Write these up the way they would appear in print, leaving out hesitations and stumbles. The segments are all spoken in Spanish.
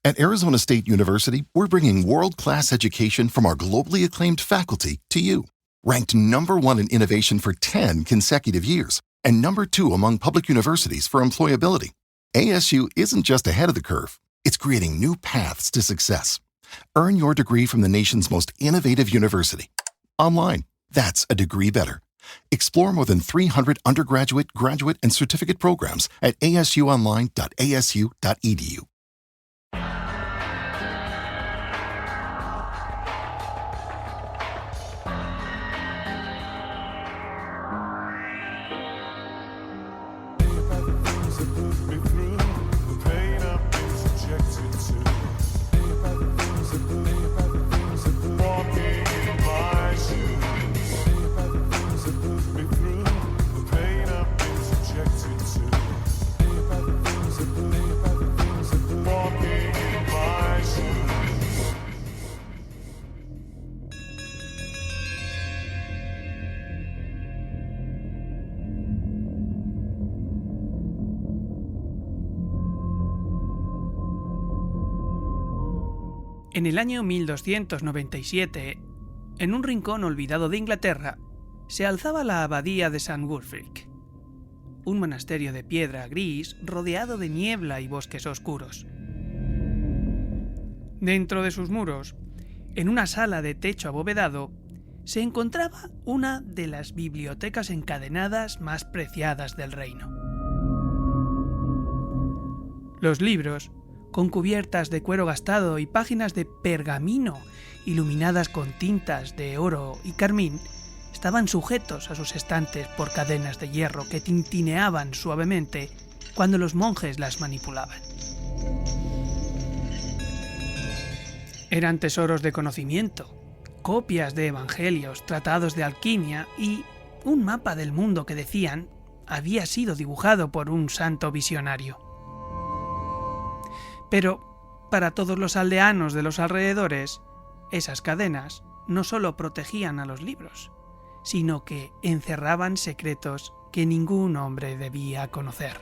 At Arizona State University, we're bringing world-class education from our globally acclaimed faculty to you. Ranked #1 in innovation for 10 consecutive years and #2 among public universities for employability, ASU isn't just ahead of the curve, it's creating new paths to success. Earn your degree from the nation's most innovative university. Online, that's a degree better. Explore more than 300 undergraduate, graduate, and certificate programs at asuonline.asu.edu. En el año 1297, en un rincón olvidado de Inglaterra, se alzaba la abadía de St. Wulfric, un monasterio de piedra gris rodeado de niebla y bosques oscuros. Dentro de sus muros, en una sala de techo abovedado, se encontraba una de las bibliotecas encadenadas más preciadas del reino. Los libros, con cubiertas de cuero gastado y páginas de pergamino iluminadas con tintas de oro y carmín, estaban sujetos a sus estantes por cadenas de hierro que tintineaban suavemente cuando los monjes las manipulaban. Eran tesoros de conocimiento, copias de evangelios, tratados de alquimia y un mapa del mundo que decían había sido dibujado por un santo visionario. Pero, para todos los aldeanos de los alrededores, esas cadenas no solo protegían a los libros, sino que encerraban secretos que ningún hombre debía conocer.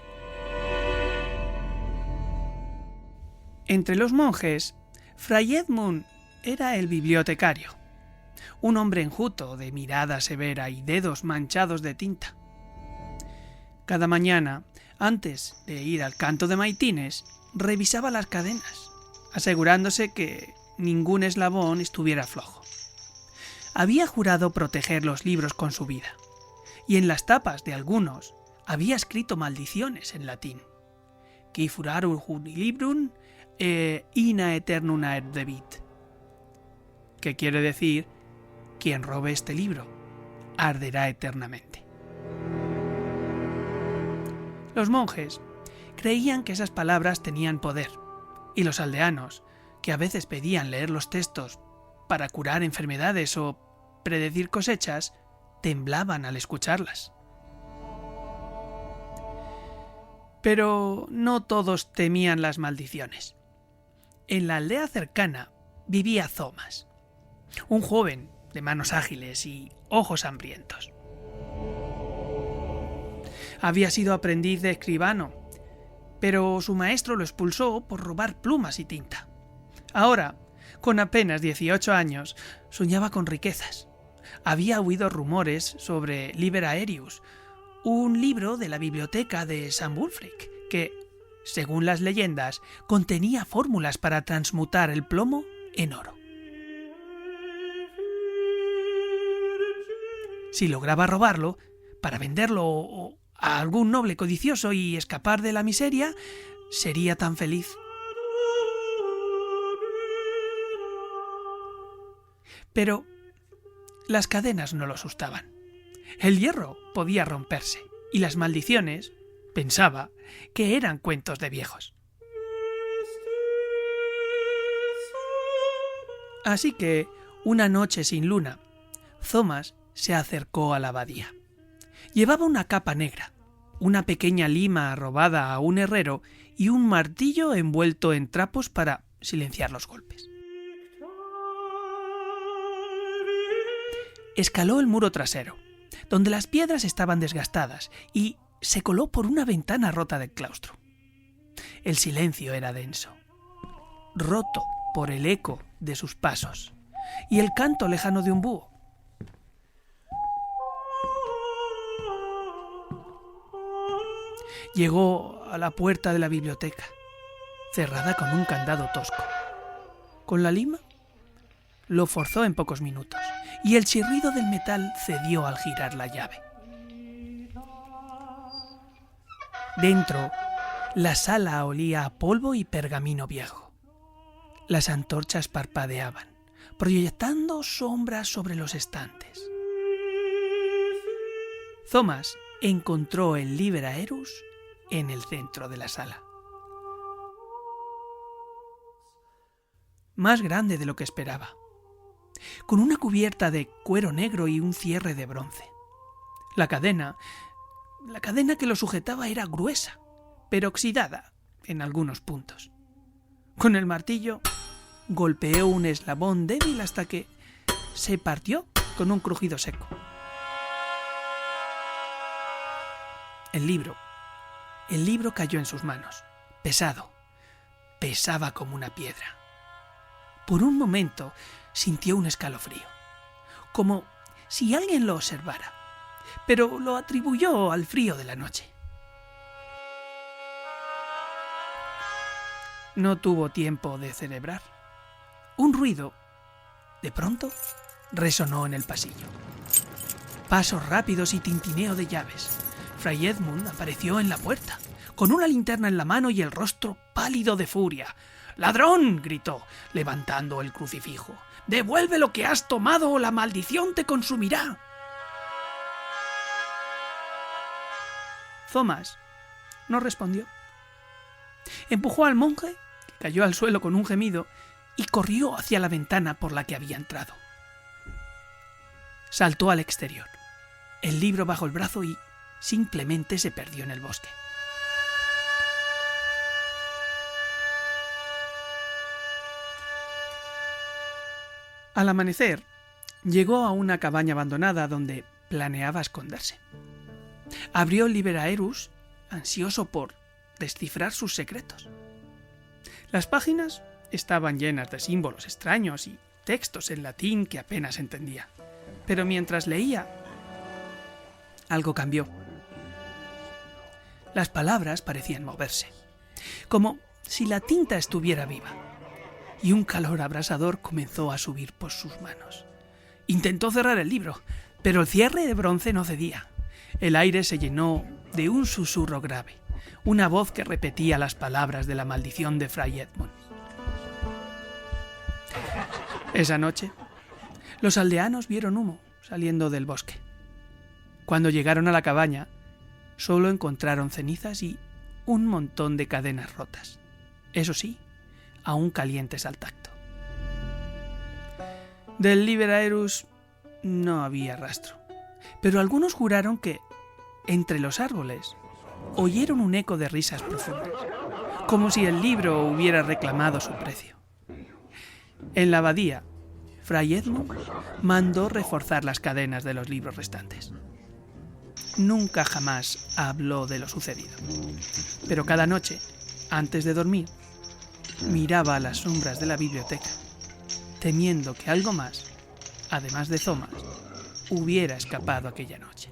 Entre los monjes, Fray Edmund era el bibliotecario, un hombre enjuto de mirada severa y dedos manchados de tinta. Cada mañana, antes de ir al canto de maitines, revisaba las cadenas, asegurándose que ningún eslabón estuviera flojo. Había jurado proteger los libros con su vida, y en las tapas de algunos había escrito maldiciones en latín. Qui furarum librum in aeternum debit, que quiere decir, quien robe este libro arderá eternamente. Los monjes creían que esas palabras tenían poder, y los aldeanos, que a veces pedían leer los textos para curar enfermedades o predecir cosechas, temblaban al escucharlas. Pero no todos temían las maldiciones. En la aldea cercana vivía Thomas, un joven de manos ágiles y ojos hambrientos. Había sido aprendiz de escribano, pero su maestro lo expulsó por robar plumas y tinta. Ahora, con apenas 18 años, soñaba con riquezas. Había oído rumores sobre Liber Aerius, un libro de la biblioteca de St. Wulfric, que, según las leyendas, contenía fórmulas para transmutar el plomo en oro. Si lograba robarlo, para venderlo a algún noble codicioso y escapar de la miseria, sería tan feliz. Pero las cadenas no lo asustaban. El hierro podía romperse, y las maldiciones, pensaba, que eran cuentos de viejos. Así que, una noche sin luna, Thomas se acercó a la abadía. Llevaba una capa negra, una pequeña lima robada a un herrero y un martillo envuelto en trapos para silenciar los golpes. Escaló el muro trasero, donde las piedras estaban desgastadas, y se coló por una ventana rota del claustro. El silencio era denso. roto por el eco de sus pasos y el canto lejano de un búho. Llegó a la puerta de la biblioteca, cerrada con un candado tosco. Con la lima lo forzó en pocos minutos y el chirrido del metal cedió al girar la llave. Dentro, la sala olía a polvo y pergamino viejo. Las antorchas parpadeaban, proyectando sombras sobre los estantes. Thomas encontró el Liber Aerus en el centro de la sala. Más grande de lo que esperaba, con una cubierta de cuero negro y un cierre de bronce. La cadena que lo sujetaba era gruesa, pero oxidada en algunos puntos. Con el martillo golpeó un eslabón débil hasta que se partió con un crujido seco. El libro cayó en sus manos, pesado, pesaba como una piedra. Por un momento sintió un escalofrío, como si alguien lo observara, pero lo atribuyó al frío de la noche. No tuvo tiempo de celebrar. Un ruido, de pronto, resonó en el pasillo. Pasos rápidos y tintineo de llaves. Fray Edmund apareció en la puerta, con una linterna en la mano y el rostro pálido de furia. «¡Ladrón!», gritó, levantando el crucifijo. «¡Devuelve lo que has tomado o la maldición te consumirá!». Thomas no respondió. Empujó al monje, que cayó al suelo con un gemido, y corrió hacia la ventana por la que había entrado. Saltó al exterior, el libro bajo el brazo y simplemente se perdió en el bosque. Al amanecer, llegó a una cabaña abandonada donde planeaba esconderse. Abrió el Liber Aerus, ansioso por descifrar sus secretos. Las páginas estaban llenas de símbolos extraños y textos en latín que apenas entendía. Pero mientras leía, algo cambió. Las palabras parecían moverse, como si la tinta estuviera viva, y un calor abrasador comenzó a subir por sus manos. Intentó cerrar el libro, pero el cierre de bronce no cedía. El aire se llenó de un susurro grave, una voz que repetía las palabras de la maldición de Fray Edmund. Esa noche, los aldeanos vieron humo saliendo del bosque. Cuando llegaron a la cabaña, solo encontraron cenizas y un montón de cadenas rotas. Eso sí, aún calientes al tacto. Del Liber Aerus no había rastro, pero algunos juraron que, entre los árboles, oyeron un eco de risas profundas, como si el libro hubiera reclamado su precio. En la abadía, Fray Edmund mandó reforzar las cadenas de los libros restantes. Nunca jamás habló de lo sucedido, pero cada noche, antes de dormir, miraba a las sombras de la biblioteca, temiendo que algo más, además de Thomas, hubiera escapado aquella noche.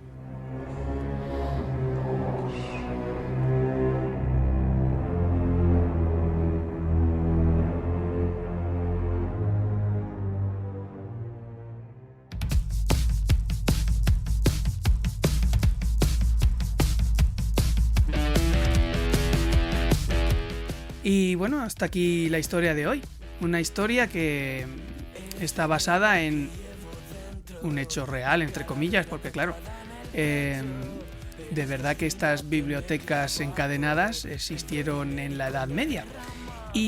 Y bueno, hasta aquí la historia de hoy. Una historia que está basada en un hecho real, entre comillas, porque claro, de verdad que estas bibliotecas encadenadas existieron en la Edad Media. E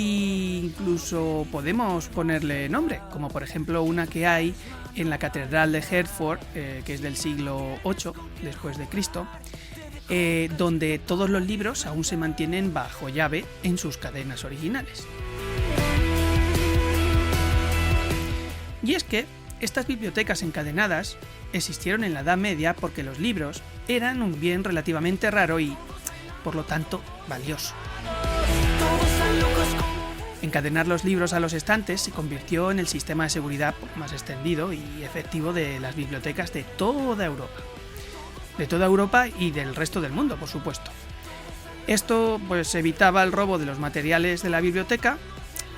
incluso podemos ponerle nombre, como por ejemplo una que hay en la Catedral de Hertford, que es del siglo VIII después de Cristo, donde todos los libros aún se mantienen bajo llave en sus cadenas originales. Y es que estas bibliotecas encadenadas existieron en la Edad Media porque los libros eran un bien relativamente raro y, por lo tanto, valioso. Encadenar los libros a los estantes se convirtió en el sistema de seguridad más extendido y efectivo de las bibliotecas de toda Europa. De toda Europa y del resto del mundo, por supuesto. Esto pues evitaba el robo de los materiales de la biblioteca,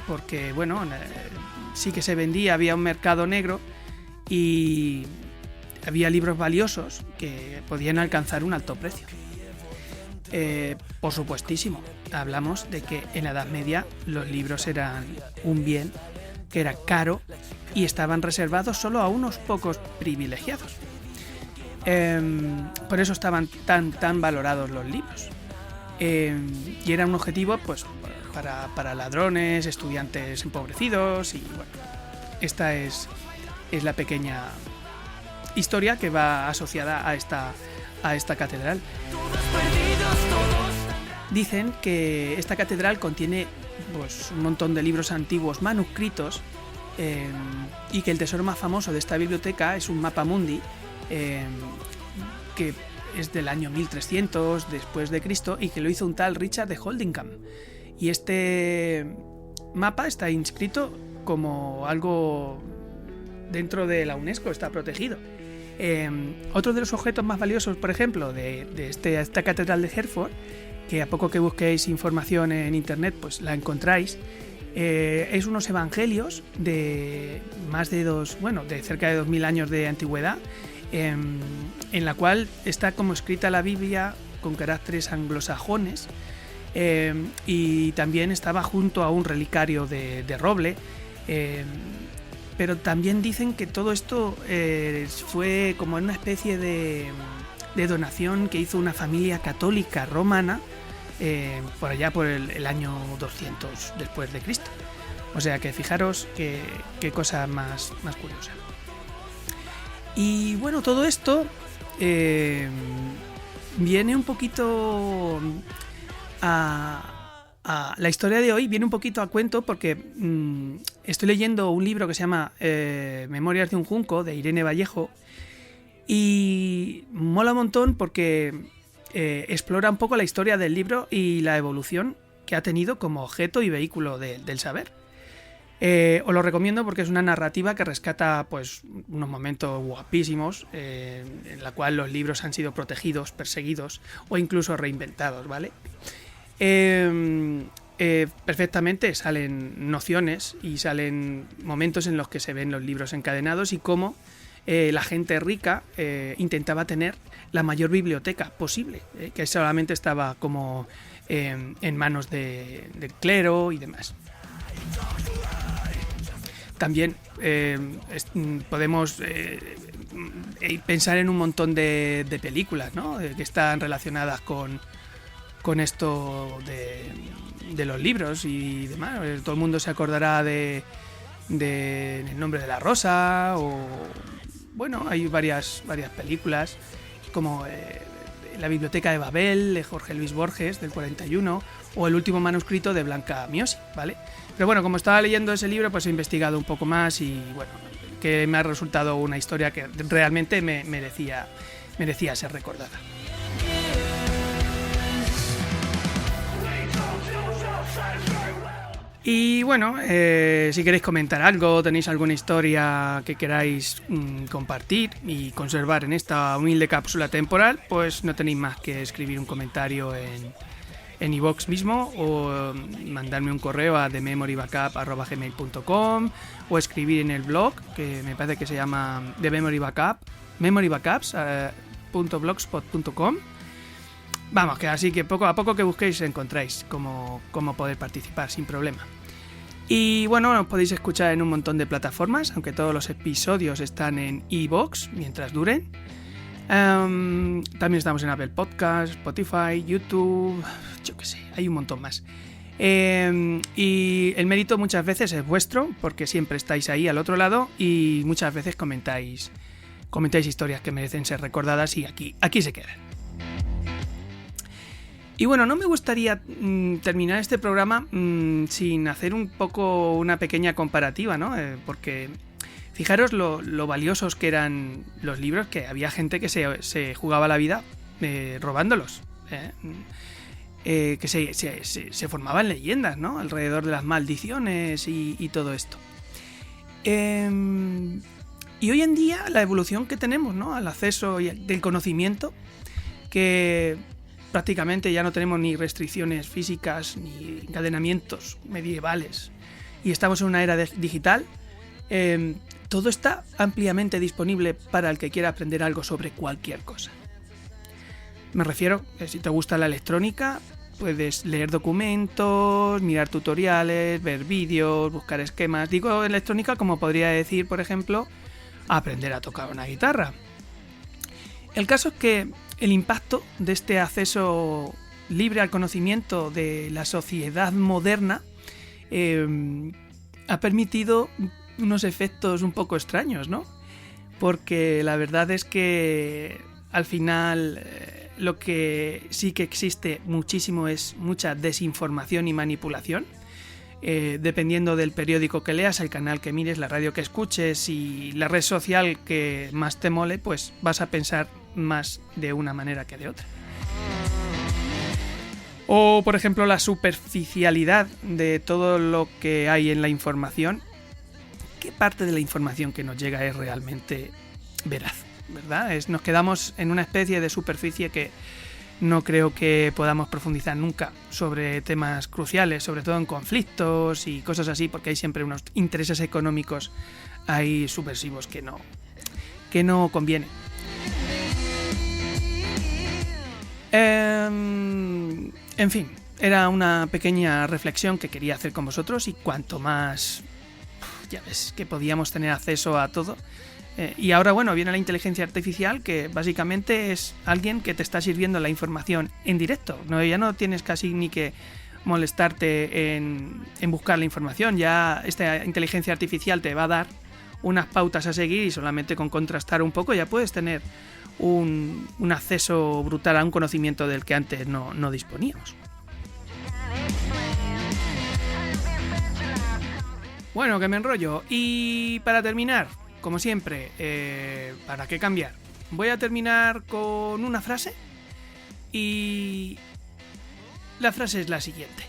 porque bueno, sí que se vendía, había un mercado negro y había libros valiosos que podían alcanzar un alto precio. Por supuestísimo, hablamos de que en la Edad Media los libros eran un bien que era caro y estaban reservados solo a unos pocos privilegiados. Por eso estaban tan valorados los libros. Y era un objetivo pues para ladrones, estudiantes empobrecidos y bueno, esta es la pequeña historia que va asociada a esta catedral. Dicen que esta catedral contiene pues, un montón de libros antiguos manuscritos y que el tesoro más famoso de esta biblioteca es un mapa mundi que es del año 1300 después de Cristo y que lo hizo un tal Richard de Holdingham. Y este mapa está inscrito como algo dentro de la UNESCO, está protegido. Otro de los objetos más valiosos, por ejemplo, de esta catedral de Hereford, que a poco que busquéis información en internet pues la encontráis, es unos evangelios de de cerca de 2000 años de antigüedad, en la cual está como escrita la Biblia con caracteres anglosajones, y también estaba junto a un relicario de roble, pero también dicen que todo esto fue como una especie de donación que hizo una familia católica romana por allá por el año 200 después de Cristo. O sea que fijaros qué cosa más curiosa. Y bueno, todo esto viene un poquito a la historia de hoy, viene un poquito a cuento porque estoy leyendo un libro que se llama Memorias de un Junco, de Irene Vallejo, y mola un montón porque explora un poco la historia del libro y la evolución que ha tenido como objeto y vehículo del saber. Os lo recomiendo porque es una narrativa que rescata pues unos momentos guapísimos en la cual los libros han sido protegidos, perseguidos o incluso reinventados, ¿vale? Perfectamente salen nociones y salen momentos en los que se ven los libros encadenados y cómo la gente rica intentaba tener la mayor biblioteca posible, que solamente estaba como en manos del clero y demás. También podemos pensar en un montón de películas, ¿no? Que están relacionadas con esto de los libros y demás. Todo el mundo se acordará de El nombre de la rosa, o bueno, hay varias películas como La biblioteca de Babel de Jorge Luis Borges del 41 o El último manuscrito de Blanca Miosi, ¿vale? Pero bueno, como estaba leyendo ese libro, pues he investigado un poco más y bueno, que me ha resultado una historia que realmente me merecía ser recordada. Y bueno, si queréis comentar algo, tenéis alguna historia que queráis compartir y conservar en esta humilde cápsula temporal, pues no tenéis más que escribir un comentario en iVoox mismo o mandarme un correo a thememorybackup@gmail.com o escribir en el blog, que me parece que se llama memorybackups.blogspot.com. Vamos, que así que poco a poco que busquéis encontráis cómo poder participar sin problema. Y bueno, nos podéis escuchar en un montón de plataformas, aunque todos los episodios están en iVoox mientras duren. También estamos en Apple Podcasts, Spotify, YouTube, yo qué sé, hay un montón más. Y el mérito muchas veces es vuestro, porque siempre estáis ahí al otro lado y muchas veces comentáis historias que merecen ser recordadas y aquí se quedan. Y bueno, no me gustaría terminar este programa sin hacer un poco una pequeña comparativa, ¿no? Porque fijaros lo valiosos que eran los libros, que había gente que se jugaba la vida robándolos. que se formaban leyendas, ¿no? Alrededor de las maldiciones y todo esto. Y hoy en día la evolución que tenemos, ¿no? Al acceso del conocimiento, que prácticamente ya no tenemos ni restricciones físicas ni encadenamientos medievales y estamos en una era digital, todo está ampliamente disponible para el que quiera aprender algo sobre cualquier cosa. Me refiero, si te gusta la electrónica, puedes leer documentos, mirar tutoriales, ver vídeos, buscar esquemas. Digo electrónica como podría decir, por ejemplo, aprender a tocar una guitarra. El caso es que el impacto de este acceso libre al conocimiento de la sociedad moderna ha permitido unos efectos un poco extraños, ¿no? Porque la verdad es que al final lo que sí que existe muchísimo es mucha desinformación y manipulación. Dependiendo del periódico que leas, el canal que mires, la radio que escuches y la red social que más te mole, pues vas a pensar más de una manera que de otra. O, por ejemplo, la superficialidad de todo lo que hay en la información. ¿Qué parte de la información que nos llega es realmente veraz? ¿Verdad? Nos quedamos en una especie de superficie que no creo que podamos profundizar nunca sobre temas cruciales, sobre todo en conflictos y cosas así, porque hay siempre unos intereses económicos ahí subversivos que no conviene. En fin, era una pequeña reflexión que quería hacer con vosotros y cuanto más, ya ves, que podíamos tener acceso a todo. Y ahora, bueno, viene la inteligencia artificial, que básicamente es alguien que te está sirviendo la información en directo. No, ya no tienes casi ni que molestarte en buscar la información. Ya esta inteligencia artificial te va a dar unas pautas a seguir y solamente con contrastar un poco ya puedes tener un acceso brutal a un conocimiento del que antes no disponíamos. Bueno, que me enrollo. Y para terminar, como siempre, ¿para qué cambiar? Voy a terminar con una frase y la frase es la siguiente.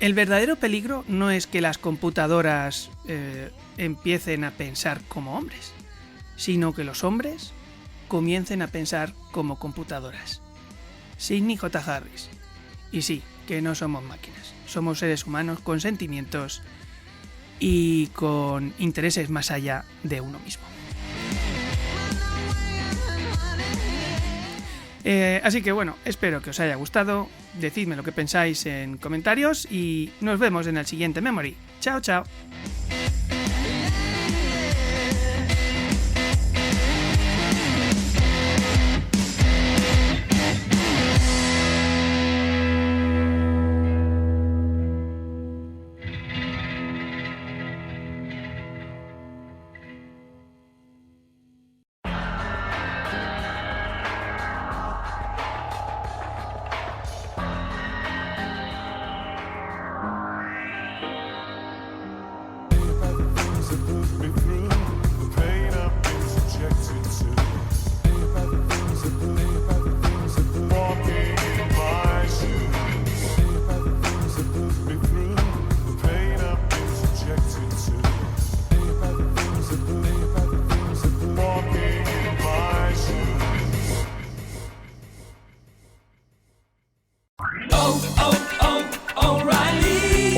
El verdadero peligro no es que las computadoras empiecen a pensar como hombres, sino que los hombres comiencen a pensar como computadoras. Sidney J. Harris. Y sí, que no somos máquinas, somos seres humanos con sentimientos y con intereses más allá de uno mismo. Así que bueno, espero que os haya gustado, decidme lo que pensáis en comentarios y nos vemos en el siguiente Memory. Chao, chao.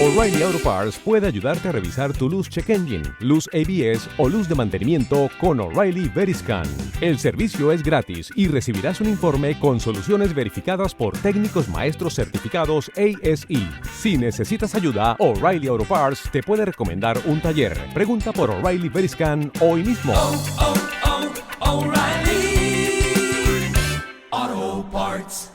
O'Reilly Auto Parts puede ayudarte a revisar tu luz check engine, luz ABS o luz de mantenimiento con O'Reilly Veriscan. El servicio es gratis y recibirás un informe con soluciones verificadas por técnicos maestros certificados ASE. Si necesitas ayuda, O'Reilly Auto Parts te puede recomendar un taller. Pregunta por O'Reilly Veriscan hoy mismo. O'Reilly Auto Parts.